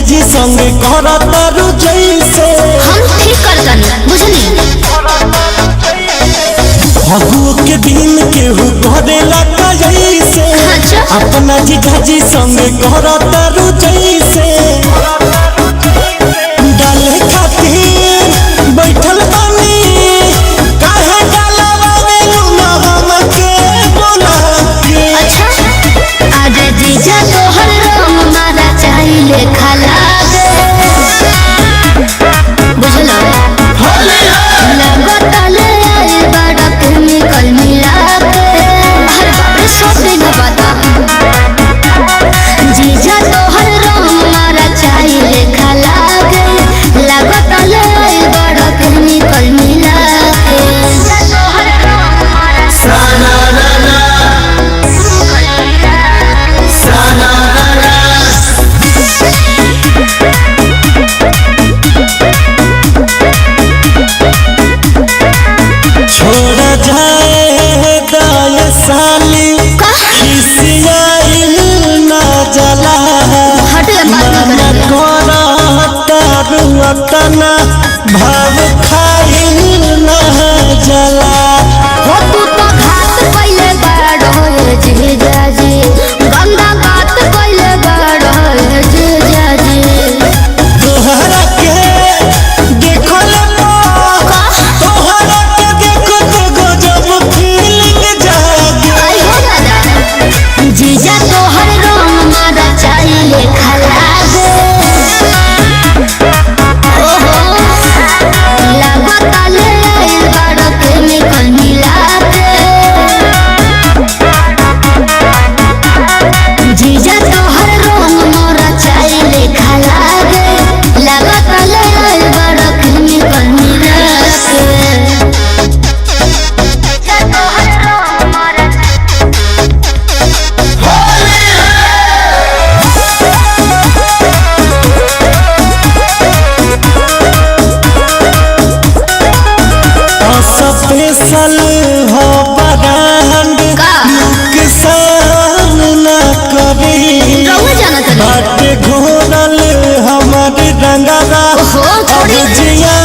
जीजाजी संग करतारू जैसे हम ठीक करतनी बुझनी फगुओ के दिन केहू करेला का जैसे अपना जीजाजी संग करतारू जैसे डाले खातिर बैठल बानी काहे डालवावे लूना हमके बोला के अच्छा आज जीजा तोहर रंग मारा चाहिए खाला बुझलो लगत ले आए बड़ा केमिकल मिला के हर बार सोचे न बता जीजा तोहर रंग मारा चाहिए खाला लगत ले आए बड़ा केमिकल मिला के तोहर रंग मारा साना नाना साना नाना छोड़ जाए दाय साली खिसियाइल ना जला मन करता रुअतना भाव खाइल ना जला हो तू तो घात कइले बाड़ो जीजाजी गंदा बात कइले बाड़ो जीजाजी तोहरा के देखल तोहरा के देखते गजब फीलिंग जागे आई हो दादा जीजा तोहर रंग मारा चाहिए खाला ओहो लागत ले आइल बाड़ो केमिकल मिला के जीजा तोहर रंग मारा चाहिए खाला लागत ले आइल बाड़ो केमिकल मिला के जीजा तोहर रंग मारा स्पेशल हो बरांड नुकसान न करी रहुआ जाना था बाटे घोरल हमारी रंगरा ओहो, अब छोड़ी। जिया